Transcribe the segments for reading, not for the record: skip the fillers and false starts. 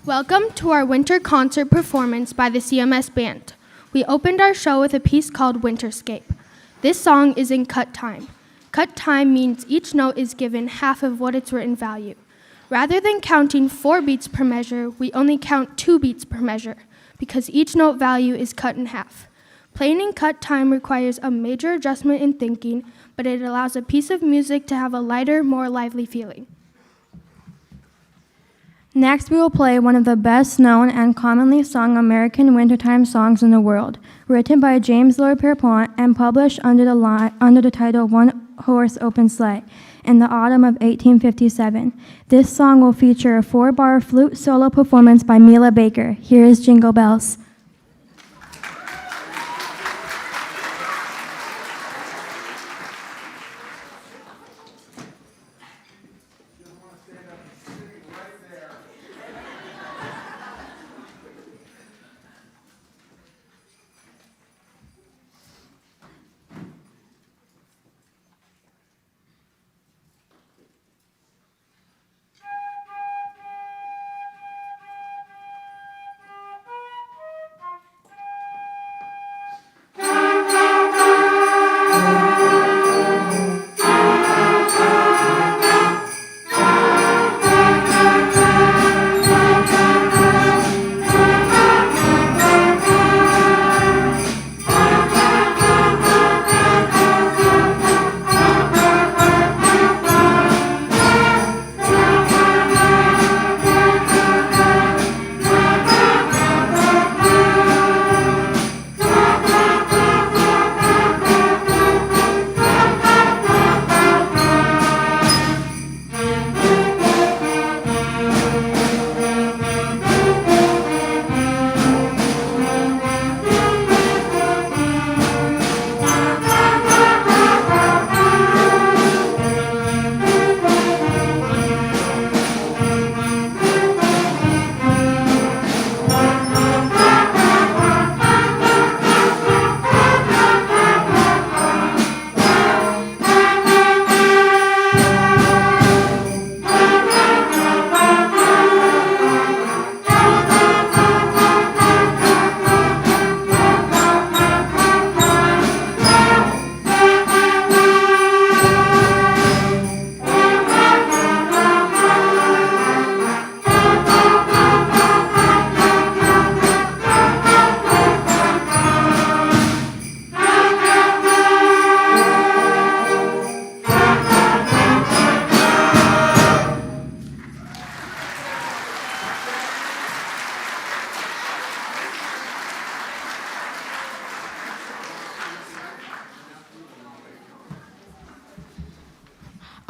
Welcome to our winter concert performance by the CMS Band. We opened our show with a piece called Winterscape. This song is in cut time. Cut time means each note is given half of what its written value. Rather than counting 4 beats per measure, we only count 2 beats per measure, because each note value is cut in half. Playing in cut time requires a major adjustment in thinking, but it allows a piece of music to have a lighter, more lively feeling. Next, we will play one of the best known and commonly sung American wintertime songs in the world, written by James Lord Pierpont and published under the title One Horse Open Sleigh in the autumn of 1857. This song will feature a 4-bar flute solo performance by Mila Baker. Here is Jingle Bells.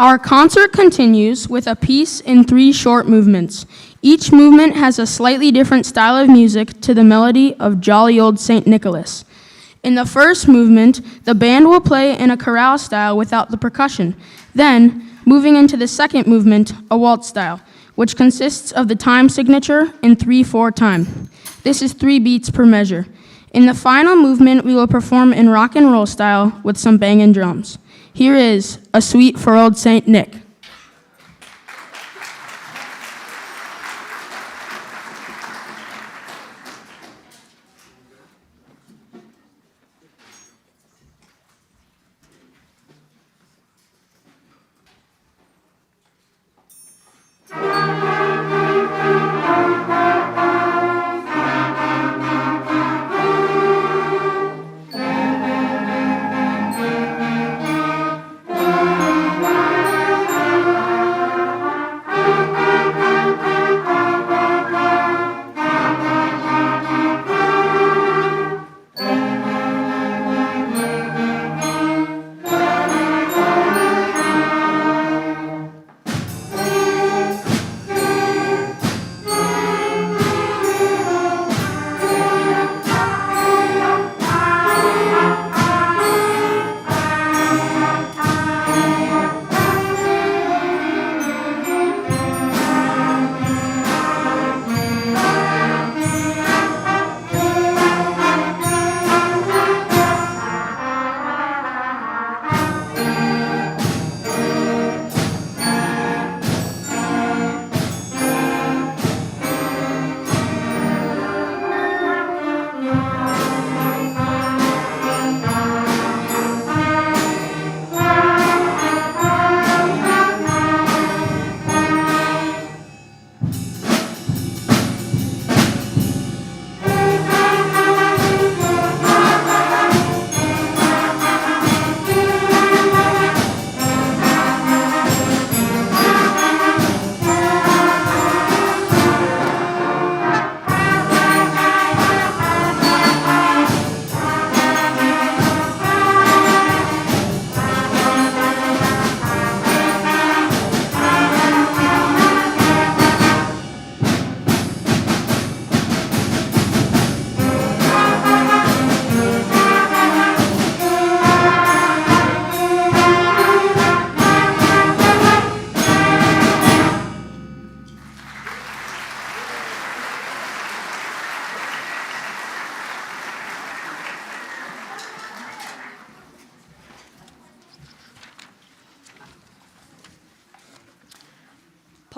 Our concert continues with a piece in 3 short movements. Each movement has a slightly different style of music to the melody of Jolly Old St. Nicholas. In the first movement, the band will play in a chorale style without the percussion. Then, moving into the second movement, a waltz style, which consists of the time signature in 3/4 time. This is 3 beats per measure. In the final movement, we will perform in rock and roll style with some banging drums. Here is A Suite for Old St. Nick.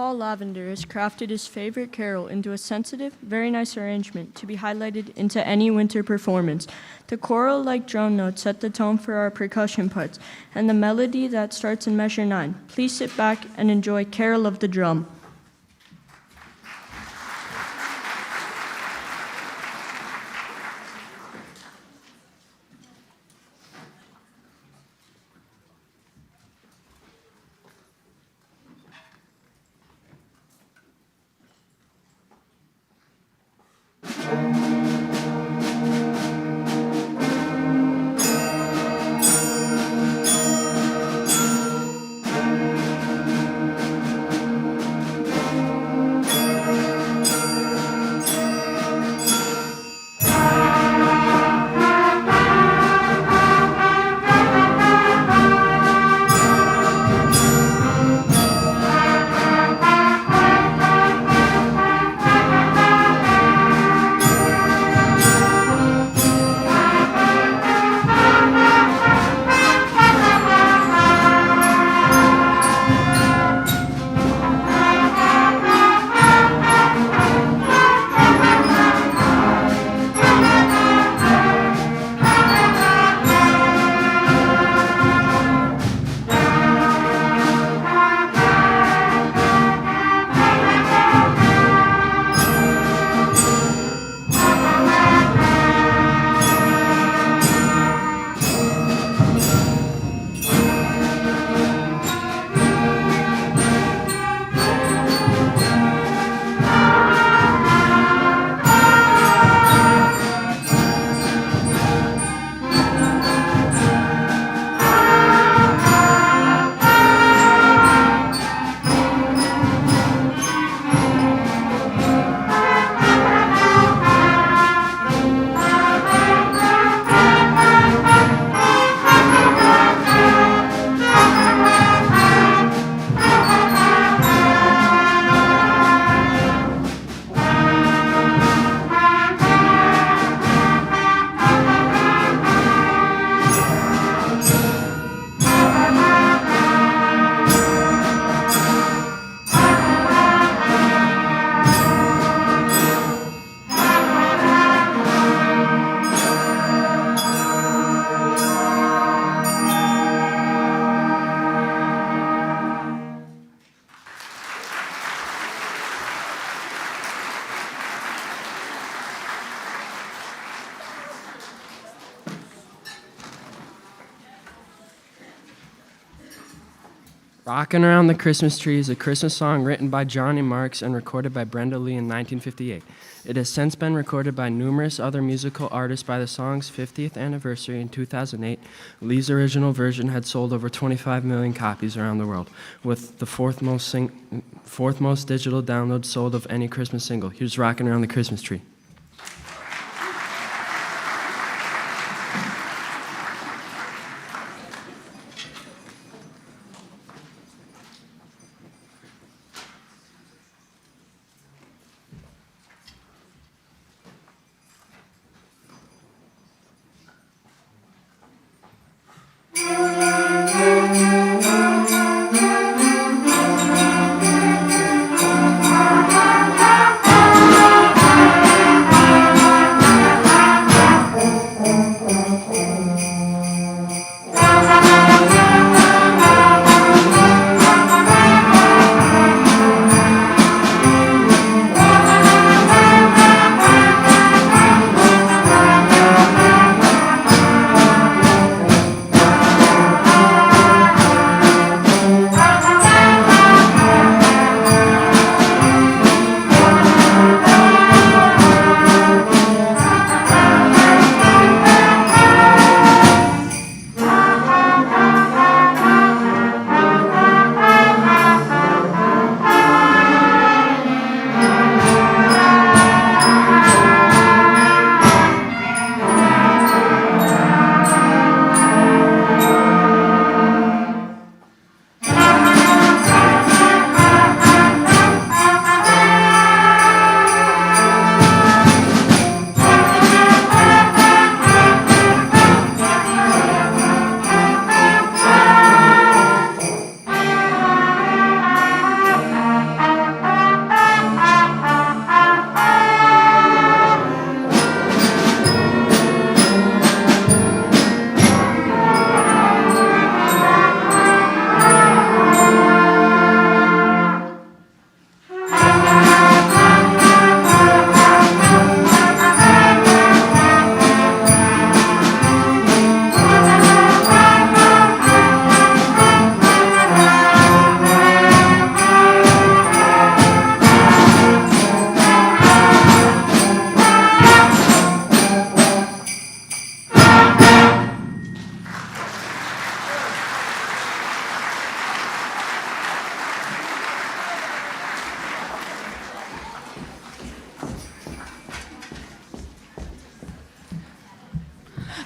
Paul Lavender has crafted his favorite carol into a sensitive, very nice arrangement to be highlighted into any winter performance. The choral-like drone notes set the tone for our percussion parts, and the melody that starts in measure 9. Please sit back and enjoy Carol of the Drum. Rockin' Around the Christmas Tree is a Christmas song written by Johnny Marks and recorded by Brenda Lee in 1958. It has since been recorded by numerous other musical artists. By the song's 50th anniversary in 2008, Lee's original version had sold over 25 million copies around the world, with the fourth most digital downloads sold of any Christmas single. Here's Rockin' Around the Christmas Tree.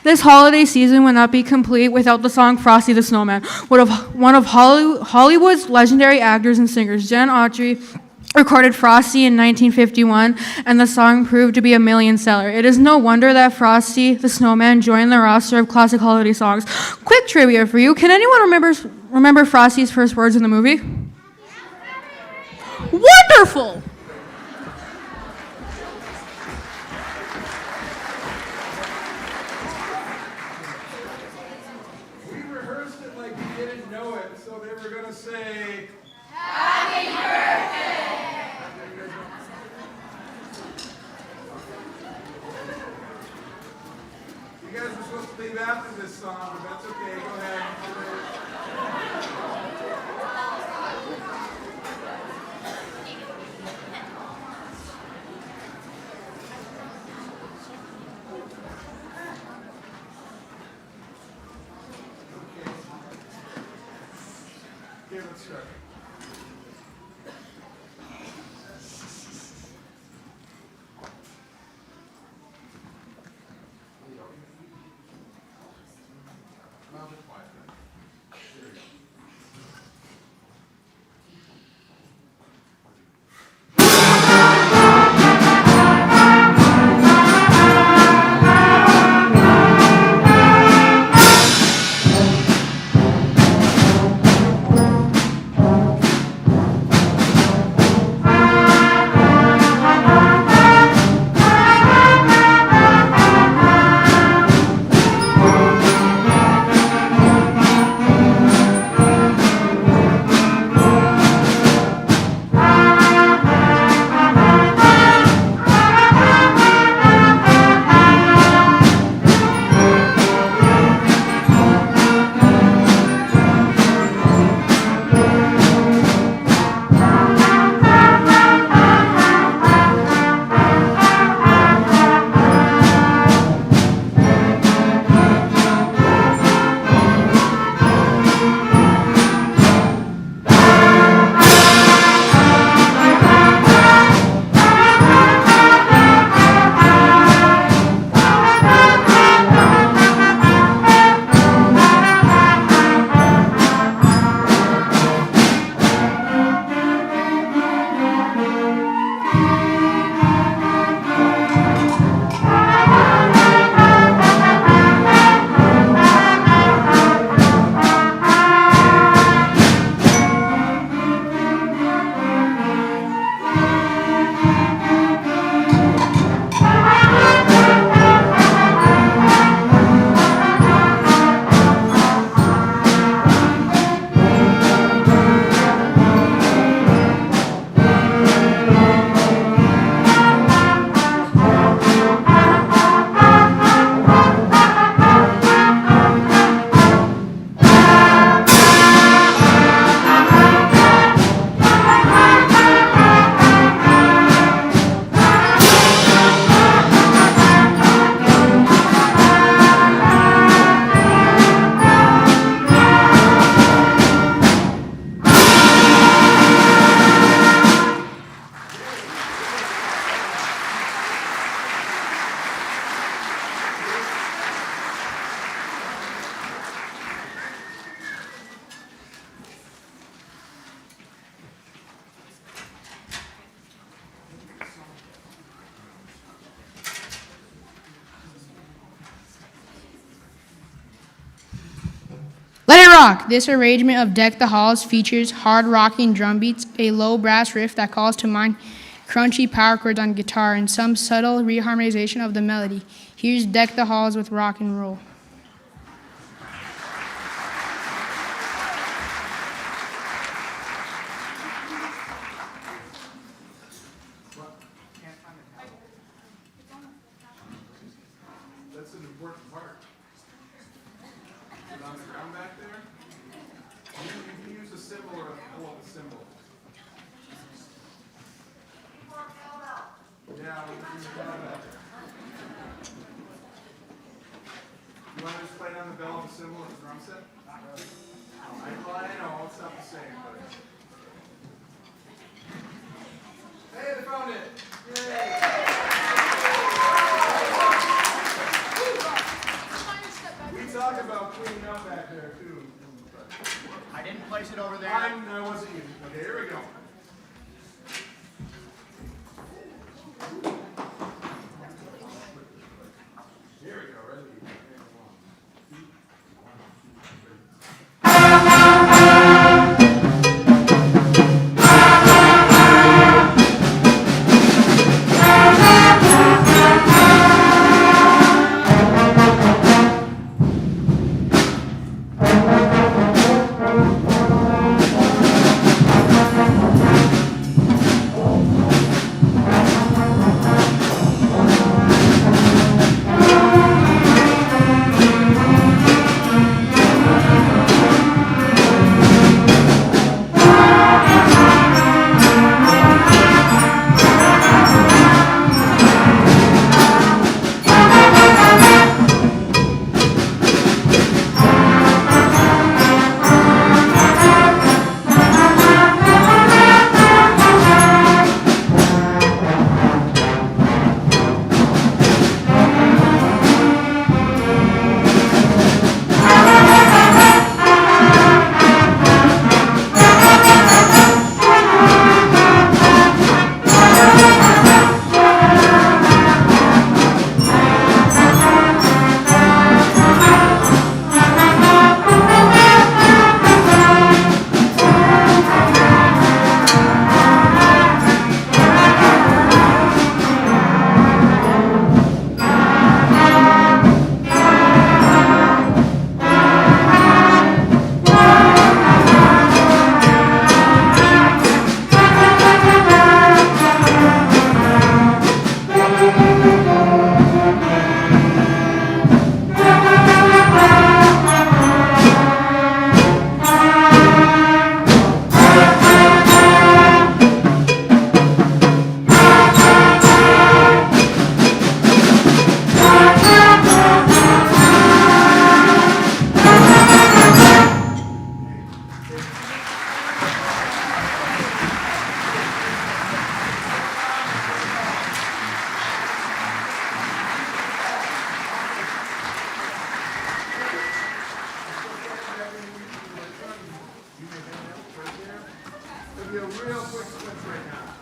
This holiday season would not be complete without the song Frosty the Snowman, one of Hollywood's legendary actors and singers. Jen Autry recorded Frosty in 1951, and the song proved to be a million seller. It is no wonder that Frosty the Snowman joined the roster of classic holiday songs. Quick trivia for you. Can anyone remember Frosty's first words in the movie? Wonderful! We rehearsed it like we didn't know it, so they were going to say, you guys were supposed to leave after this song, but that's okay. Go ahead. Okay, let's start. Let it rock! This arrangement of Deck the Halls features hard rocking drum beats, a low brass riff that calls to mind crunchy power chords on guitar, and some subtle reharmonization of the melody. Here's Deck the Halls with rock and roll. That's an important part. Is it on the ground back there? You can use a cymbal or a pull of a cymbal. Yeah, we can use that. You want to just play it on the bell of a cymbal and the drum set? I know, it's not the same, but... Hey, they found it! Yay! cleaning up back there too. I didn't place it over there. I wasn't you. Okay, here we go. Here we go, ready? It'll be a real quick switch right now.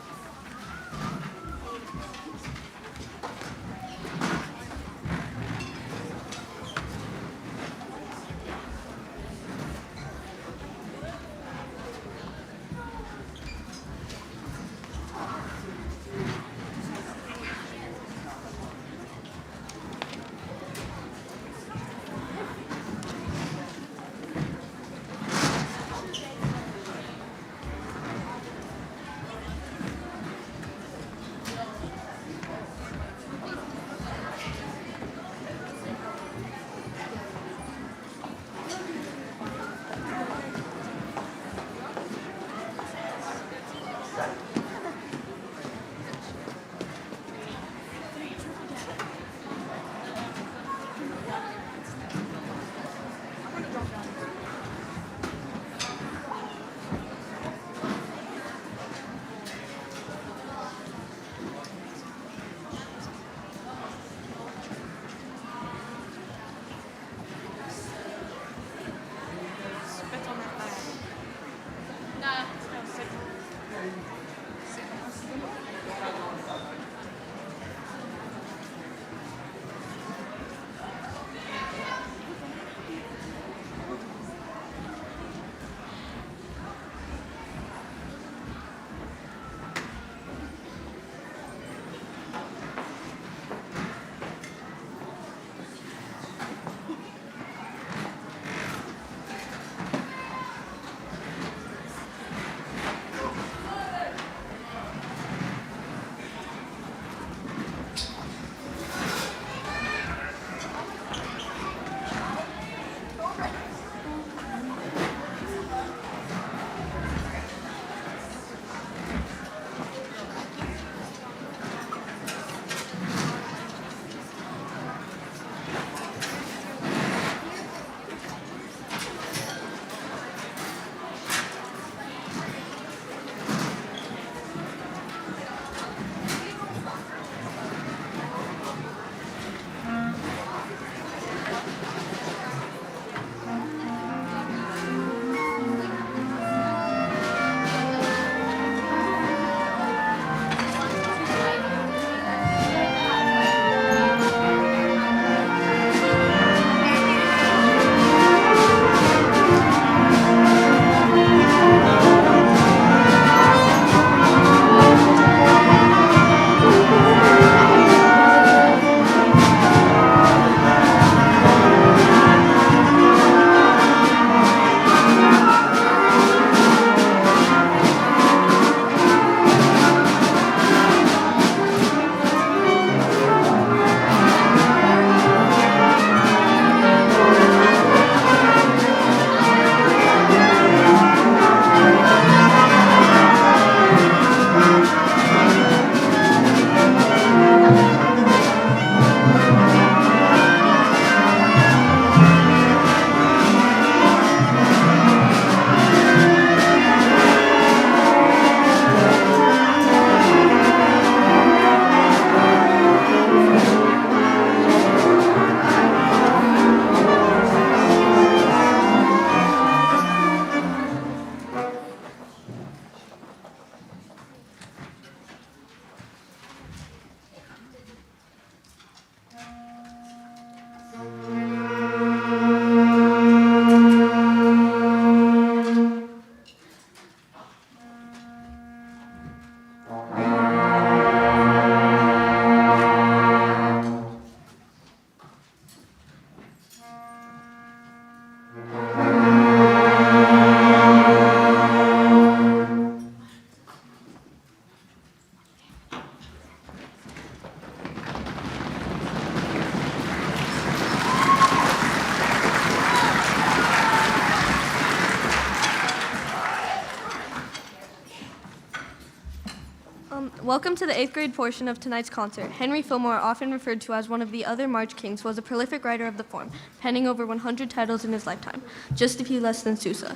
Welcome to the 8th grade portion of tonight's concert. Henry Fillmore, often referred to as one of the other March Kings, was a prolific writer of the form, penning over 100 titles in his lifetime, just a few less than Sousa.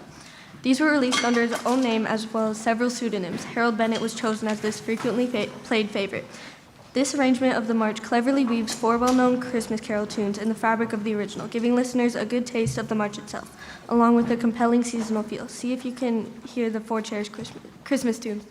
These were released under his own name as well as several pseudonyms. Harold Bennett was chosen as this frequently played favorite. This arrangement of the march cleverly weaves 4 well-known Christmas carol tunes in the fabric of the original, giving listeners a good taste of the march itself, along with a compelling seasonal feel. See if you can hear the 4 Chairs Christmas tunes.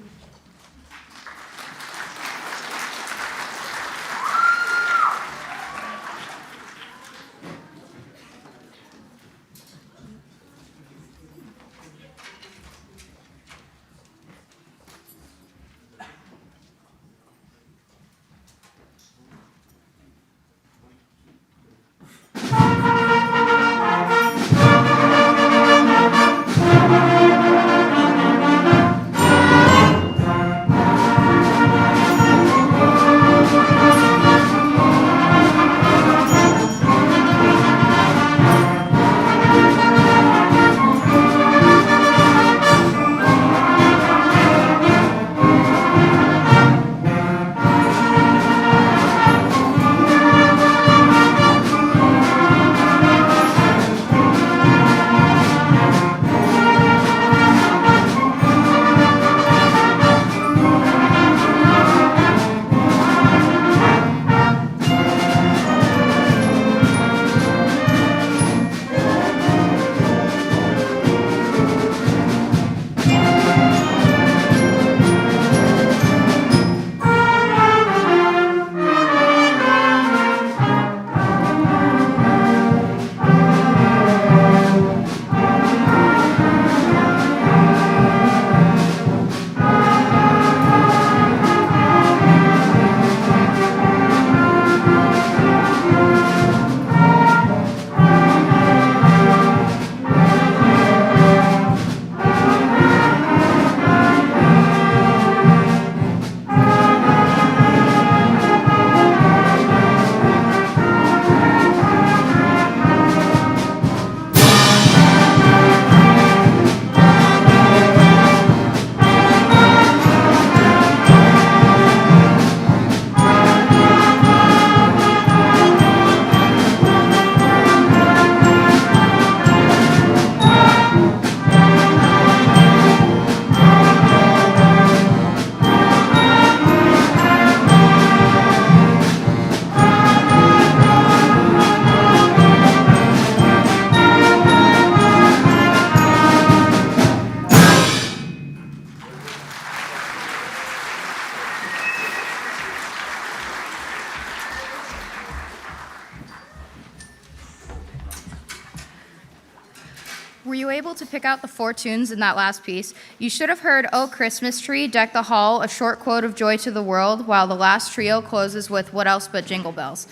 Were you able to pick out the 4 tunes in that last piece? You should have heard "Oh Christmas Tree, Deck the Hall," a short quote of Joy to the World, while the last trio closes with "What Else But Jingle Bells."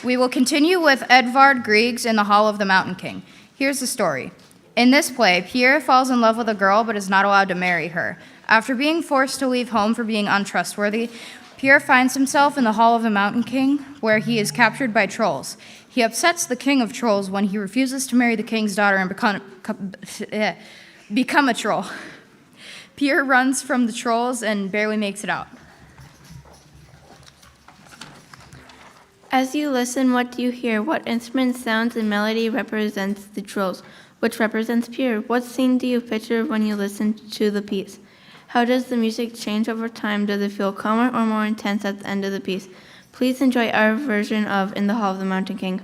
We will continue with Edvard Grieg's "In the Hall of the Mountain King." Here's the story. In this play, Pierre falls in love with a girl but is not allowed to marry her. After being forced to leave home for being untrustworthy, Pierre finds himself in the Hall of the Mountain King, where he is captured by trolls. He upsets the king of trolls when he refuses to marry the king's daughter and become a troll. Pierre runs from the trolls and barely makes it out. As you listen, what do you hear? What instrument, sounds, and melody represents the trolls? Which represents Pierre? What scene do you picture when you listen to the piece? How does the music change over time? Does it feel calmer or more intense at the end of the piece? Please enjoy our version of "In the Hall of the Mountain King."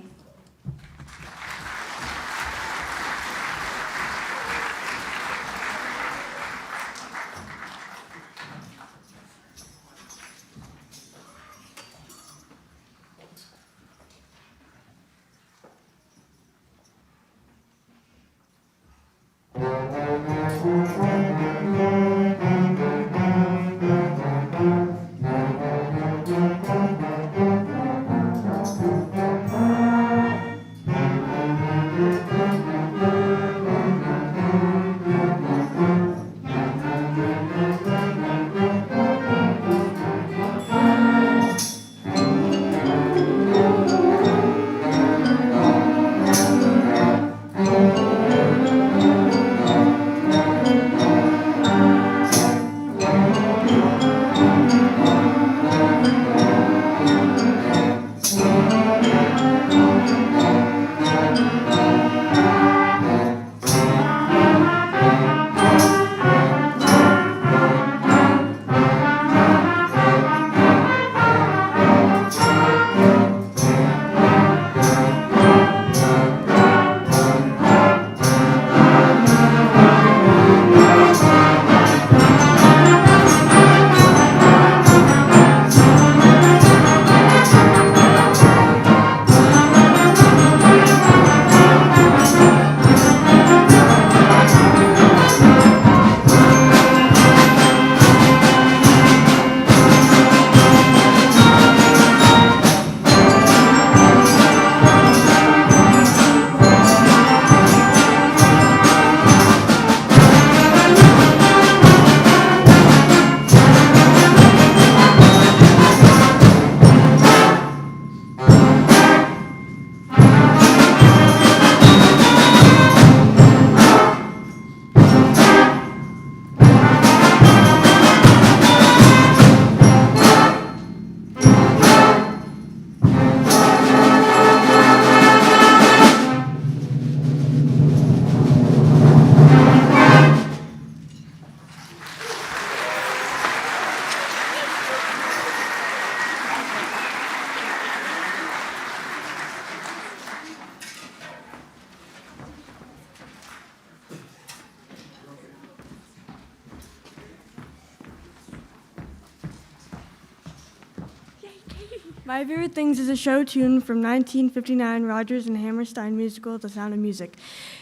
My Favorite Things is a show tune from 1959 Rodgers and Hammerstein musical The Sound of Music.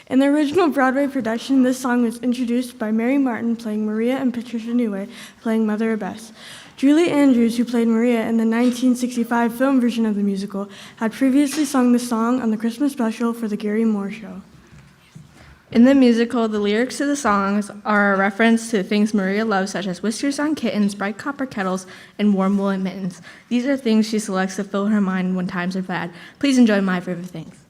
In the original Broadway production, this song was introduced by Mary Martin playing Maria and Patricia Neway playing Mother Abbess. Julie Andrews, who played Maria in the 1965 film version of the musical, had previously sung the song on the Christmas special for the Gary Moore Show. In the musical, the lyrics to the songs are a reference to things Maria loves, such as whiskers on kittens, bright copper kettles, and warm woolen mittens. These are things she selects to fill her mind when times are bad. Please enjoy My Favorite Things.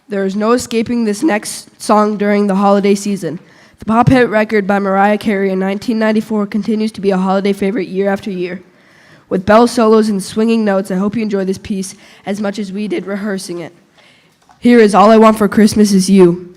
There is no escaping this next song during the holiday season. The pop hit record by Mariah Carey in 1994 continues to be a holiday favorite year after year. With bell solos and swinging notes, I hope you enjoy this piece as much as we did rehearsing it. Here is All I Want for Christmas Is You.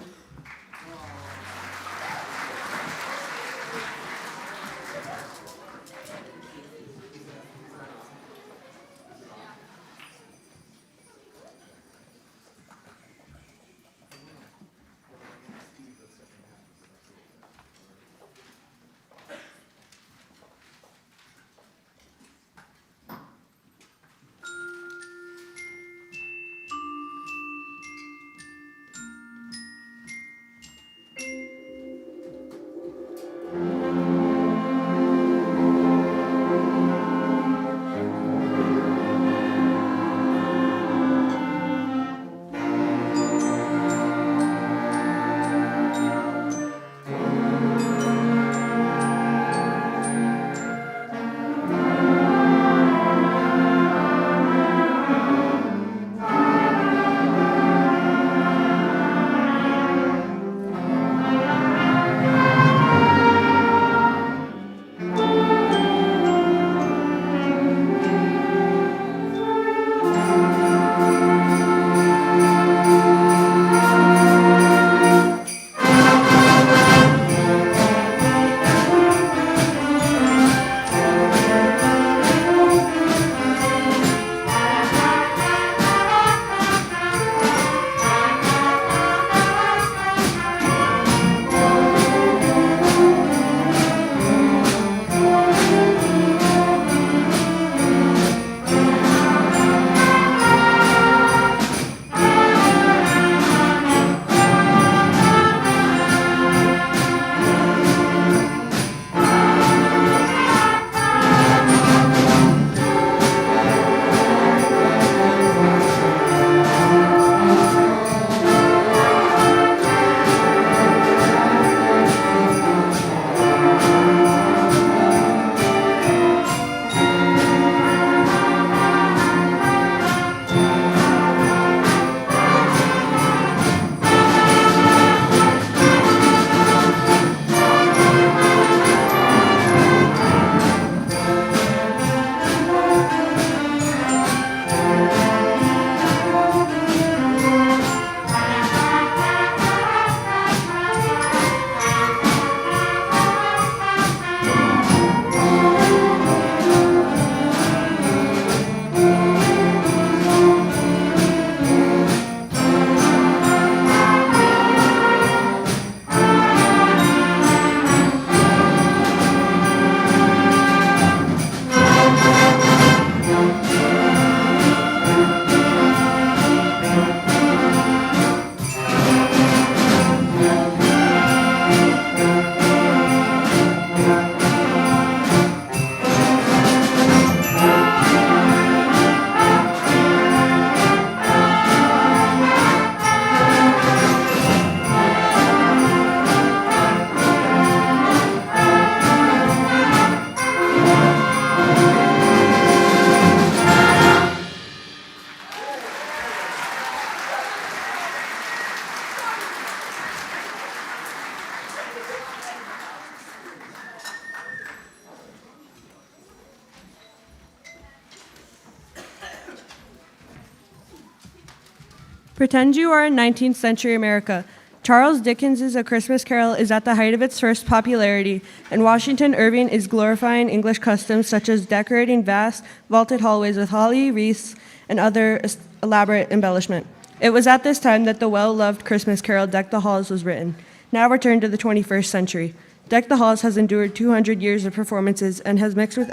Pretend you are in 19th century America. Charles Dickens' A Christmas Carol is at the height of its first popularity, and Washington Irving is glorifying English customs such as decorating vast, vaulted hallways with holly, wreaths, and other elaborate embellishment. It was at this time that the well-loved Christmas Carol, Deck the Halls, was written. Now return to the 21st century. Deck the Halls has endured 200 years of performances and has mixed with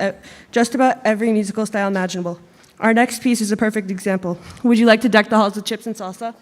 just about every musical style imaginable. Our next piece is a perfect example. Would you like to deck the halls with chips and salsa?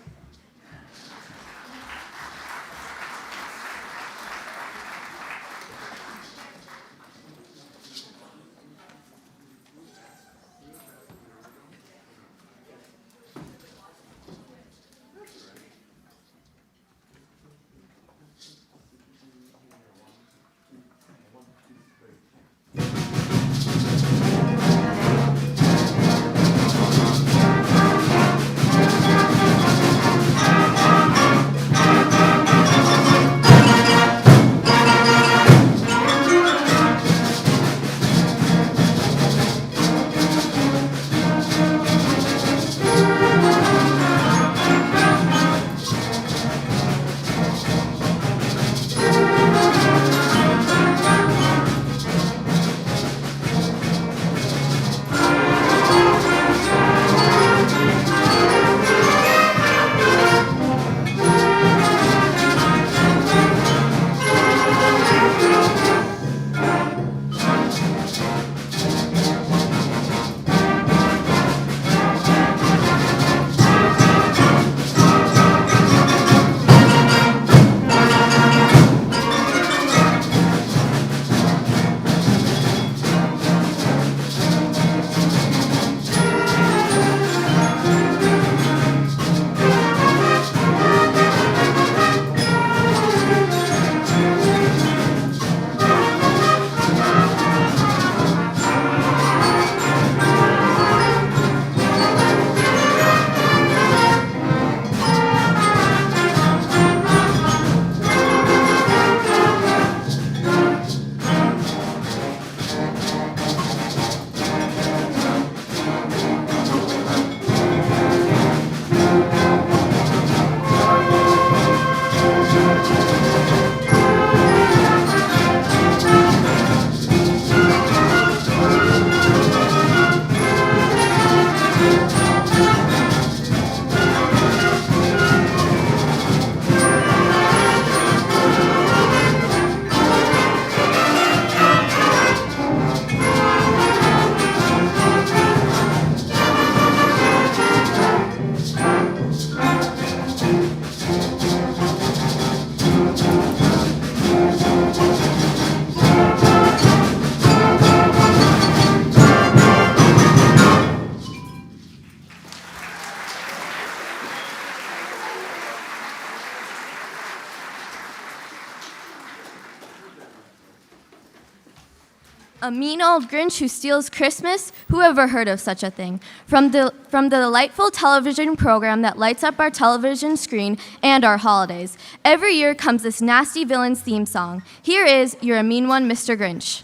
A mean old Grinch who steals Christmas? Who ever heard of such a thing? From the delightful television program that lights up our television screen and our holidays, every year comes this nasty villain's theme song. Here is You're a Mean One, Mr. Grinch.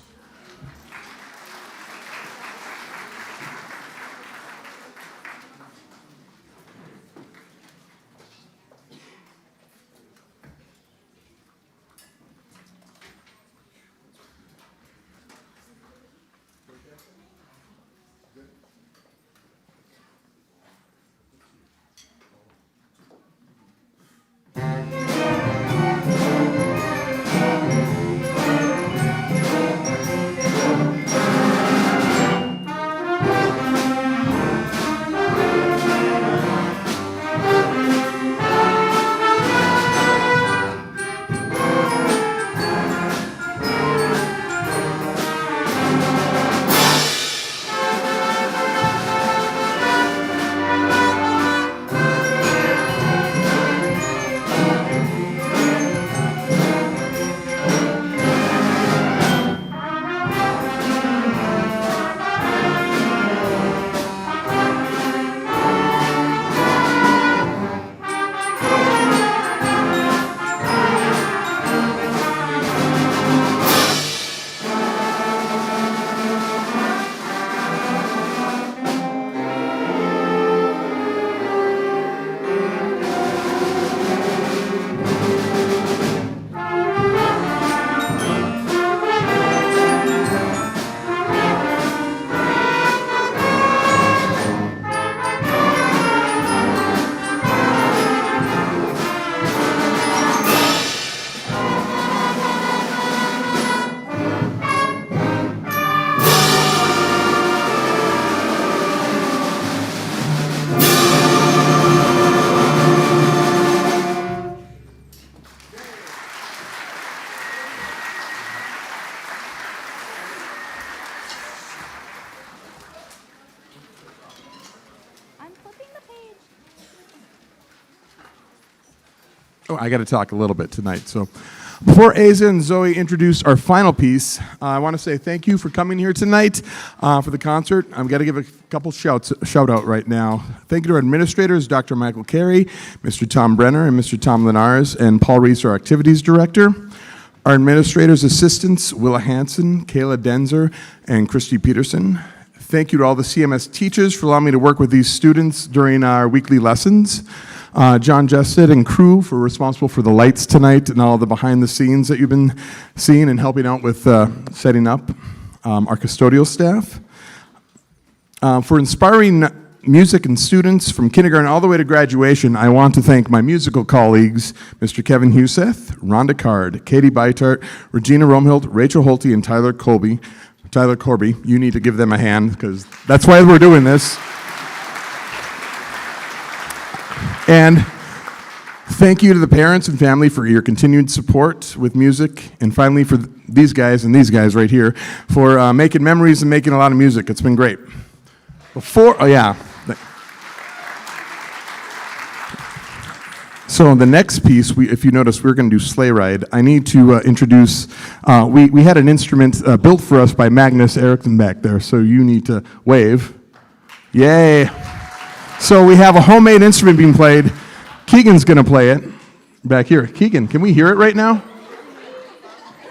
Oh, I got to talk a little bit tonight. So before Asa and Zoe introduce our final piece, I want to say thank you for coming here tonight for the concert. I've got to give a couple shout out right now. Thank you to our administrators, Dr. Michael Carey, Mr. Tom Brenner, and Mr. Tom Linares, and Paul Reese, our activities director. Our administrators' assistants, Willa Hansen, Kayla Denzer, and Christy Peterson. Thank you to all the CMS teachers for allowing me to work with these students during our weekly lessons. John Jested and crew for responsible for the lights tonight and all the behind the scenes that you've been seeing and helping out with setting up. Our custodial staff. For inspiring music and students from kindergarten all the way to graduation, I want to thank my musical colleagues, Mr. Kevin Huseth, Rhonda Card, Katie Beitart, Regina Romhild, Rachel Holte, and Tyler Corby. You need to give them a hand because that's why we're doing this. And thank you to the parents and family for your continued support with music. And finally, for these guys and these guys right here for making memories and making a lot of music. It's been great. So the next piece, if you notice, we're going to do Sleigh Ride. I need to introduce, we had an instrument built for us by Magnus Eriksson back there, so you need to wave. Yay. So we have a homemade instrument being played. Keegan's going to play it back here. Keegan, can we hear it right now?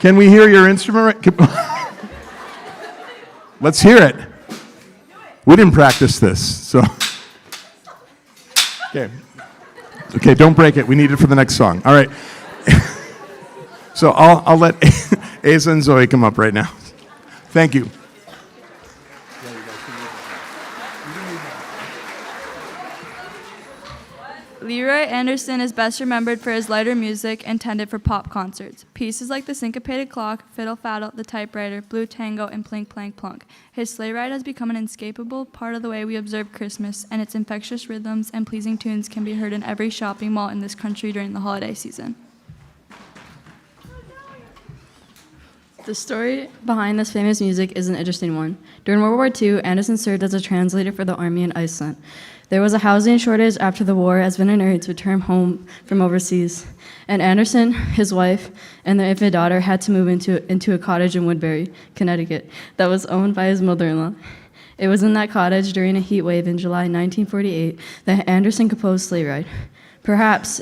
Can we hear your instrument? Let's hear it. We didn't practice this, so. Okay, don't break it. We need it for the next song. All right. So I'll let Asa and Zoe come up right now. Thank you. Leroy Anderson is best remembered for his lighter music intended for pop concerts. Pieces like The Syncopated Clock, Fiddle Faddle, The Typewriter, Blue Tango, and Plink Plank Plunk. His sleigh ride has become an inescapable part of the way we observe Christmas, and its infectious rhythms and pleasing tunes can be heard in every shopping mall in this country during the holiday season. The story behind this famous music is an interesting one. During World War II, Anderson served as a translator for the army in Iceland. There was a housing shortage after the war as veterans returned home from overseas, and Anderson, his wife, and their infant daughter had to move into a cottage in Woodbury, Connecticut, that was owned by his mother-in-law. It was in that cottage during a heat wave in July 1948 that Anderson composed Sleigh Ride. Perhaps,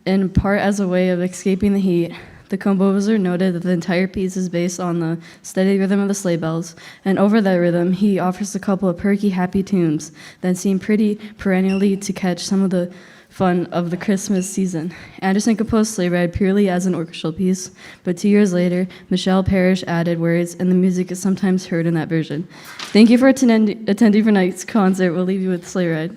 in part as a way of escaping the heat, the composer noted that the entire piece is based on the steady rhythm of the sleigh bells, and over that rhythm, he offers a couple of perky, happy tunes that seem pretty perennially to catch some of the fun of the Christmas season. Anderson composed Sleigh Ride purely as an orchestral piece, but 2 years later, Michelle Parrish added words, and the music is sometimes heard in that version. Thank you for attending tonight's concert. We'll leave you with Sleigh Ride.